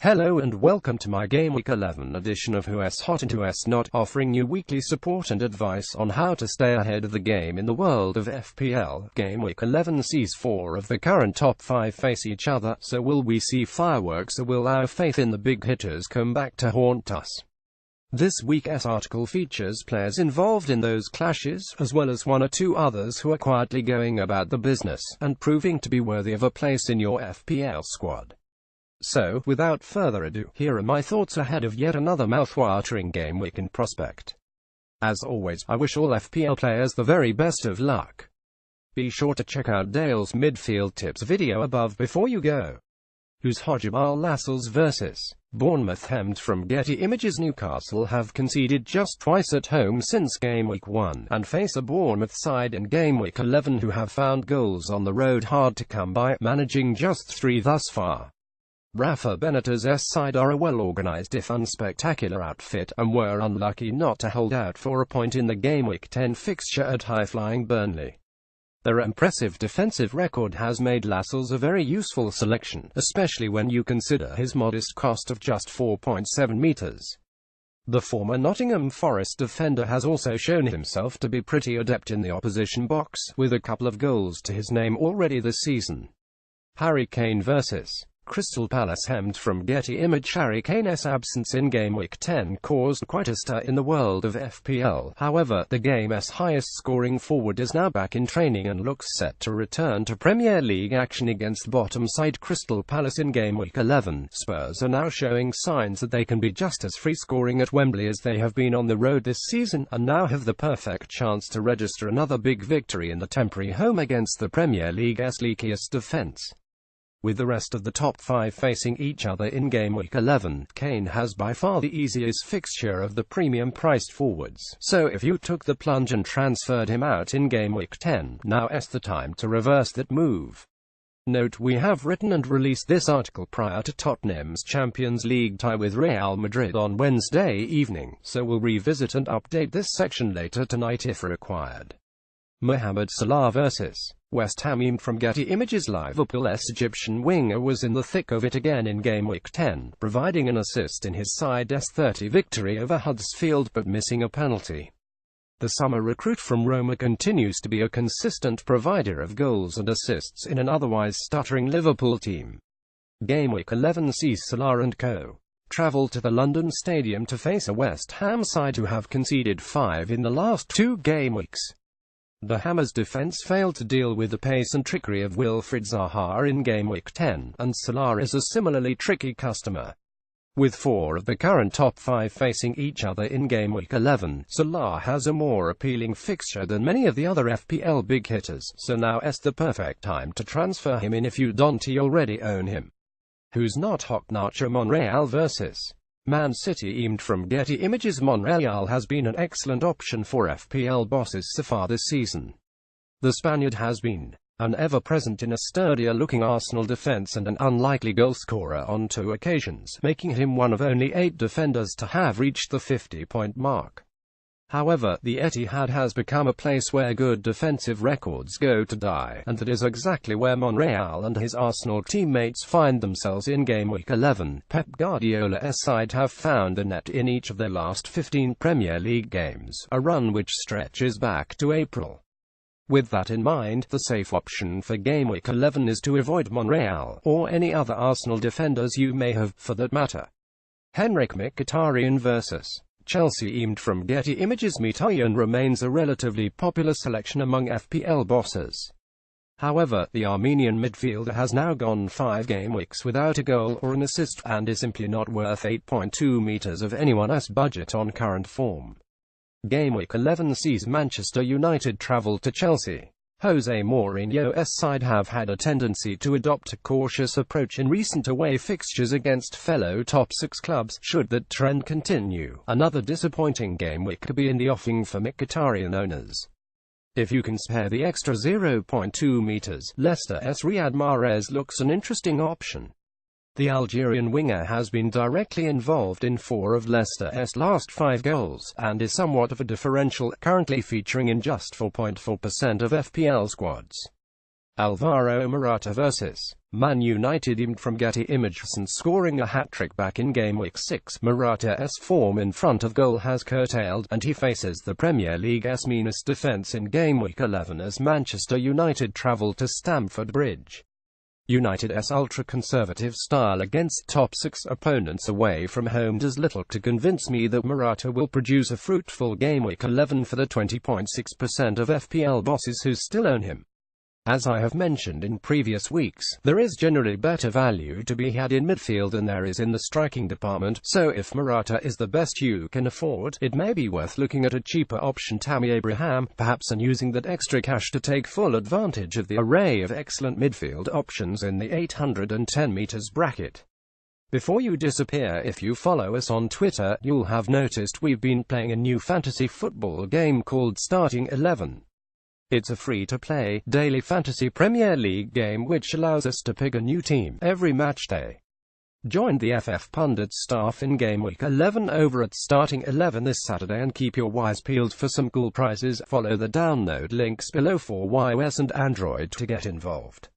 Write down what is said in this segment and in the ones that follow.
Hello and welcome to my Game Week 11 edition of Who's Hot and Who's Not, offering you weekly support and advice on how to stay ahead of the game in the world of FPL. Game Week 11 sees 4 of the current top 5 face each other, so will we see fireworks or will our faith in the big hitters come back to haunt us? This week's article features players involved in those clashes, as well as 1 or 2 others who are quietly going about the business, and proving to be worthy of a place in your FPL squad. So, without further ado, here are my thoughts ahead of yet another mouth-watering game week in prospect. As always, I wish all FPL players the very best of luck. Be sure to check out Dale's midfield tips video above before you go. Who's hot? Jamal Lascelles vs. Bournemouth. Hemmed from Getty Images. Newcastle have conceded just twice at home since game week 1, and face a Bournemouth side in game week 11 who have found goals on the road hard to come by, managing just 3 thus far. Rafa Benitez's side are a well-organised if unspectacular outfit, and were unlucky not to hold out for a point in the Game Week 10 fixture at high-flying Burnley. Their impressive defensive record has made Lascelles a very useful selection, especially when you consider his modest cost of just 4.7 metres. The former Nottingham Forest defender has also shown himself to be pretty adept in the opposition box, with a couple of goals to his name already this season. Harry Kane vs. Crystal Palace. Hemmed from Getty Image. Harry Kane's absence in Game Week 10 caused quite a stir in the world of FPL. However, the game's highest-scoring forward is now back in training and looks set to return to Premier League action against bottom side Crystal Palace in Game Week 11. Spurs are now showing signs that they can be just as free-scoring at Wembley as they have been on the road this season, and now have the perfect chance to register another big victory in the temporary home against the Premier League's leakiest defence. With the rest of the top 5 facing each other in Game Week 11, Kane has by far the easiest fixture of the premium-priced forwards, so if you took the plunge and transferred him out in Game Week 10, now's the time to reverse that move. Note: we have written and released this article prior to Tottenham's Champions League tie with Real Madrid on Wednesday evening, so we'll revisit and update this section later tonight if required. Mohamed Salah vs. West Ham. From Getty Images. Liverpool's Egyptian winger was in the thick of it again in Game Week 10, providing an assist in his side's 30 victory over Huddersfield but missing a penalty. The summer recruit from Roma continues to be a consistent provider of goals and assists in an otherwise stuttering Liverpool team. Game Week 11 sees Salah and co. travel to the London Stadium to face a West Ham side who have conceded 5 in the last 2 game weeks. The Hammers' defence failed to deal with the pace and trickery of Wilfried Zaha in Game Week 10, and Salah is a similarly tricky customer. With 4 of the current top 5 facing each other in Game Week 11, Salah has a more appealing fixture than many of the other FPL big hitters, so now's the perfect time to transfer him in if you don't already own him. Who's not hot? Nacho Monreal vs. Man City. From Getty Images. Monreal has been an excellent option for FPL bosses so far this season. The Spaniard has been an ever-present in a sturdier-looking Arsenal defence and an unlikely goalscorer on 2 occasions, making him one of only 8 defenders to have reached the 50-point mark. However, the Etihad has become a place where good defensive records go to die, and that is exactly where Monreal and his Arsenal teammates find themselves in Game Week 11. Pep Guardiola's side have found the net in each of their last 15 Premier League games, a run which stretches back to April. With that in mind, the safe option for Game Week 11 is to avoid Monreal, or any other Arsenal defenders you may have, for that matter. Henrik Mkhitaryan vs. Chelsea. From Getty Images. Mkhitaryan remains a relatively popular selection among FPL bosses. However, the Armenian midfielder has now gone 5 game weeks without a goal or an assist, and is simply not worth 8.2 metres of anyone's budget on current form. Game Week 11 sees Manchester United travel to Chelsea. Jose Mourinho's side have had a tendency to adopt a cautious approach in recent away fixtures against fellow top 6 clubs. Should that trend continue, another disappointing game week could be in the offing for Mkhitaryan owners. If you can spare the extra 0.2 metres, Leicester's Riyad Mahrez looks an interesting option. The Algerian winger has been directly involved in 4 of Leicester's last 5 goals, and is somewhat of a differential, currently featuring in just 4.4% of FPL squads. Alvaro Morata vs. Man United. Aimed from Getty Images. And scoring a hat-trick back in Game Week 6, Morata's form in front of goal has curtailed, and he faces the Premier League's meanest defence in Game Week 11 as Manchester United travel to Stamford Bridge. United's ultra-conservative style against top-6 opponents away from home does little to convince me that Morata will produce a fruitful Game Week 11 for the 20.6% of FPL bosses who still own him. As I have mentioned in previous weeks, there is generally better value to be had in midfield than there is in the striking department, so if Morata is the best you can afford, it may be worth looking at a cheaper option, Tammy Abraham, perhaps, and using that extra cash to take full advantage of the array of excellent midfield options in the 810 meters bracket. Before you disappear, if you follow us on Twitter, you'll have noticed we've been playing a new fantasy football game called Starting 11. It's a free-to-play, daily fantasy Premier League game which allows us to pick a new team every match day. Join the FF Pundit staff in Game Week 11 over at Starting 11 this Saturday and keep your eyes peeled for some cool prizes. Follow the download links below for iOS and Android to get involved.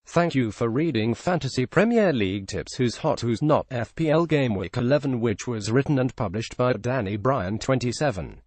Thank you for reading Fantasy Premier League Tips Who's Hot Who's Not FPL Game Week 11, which was written and published by Danny Bryan 27.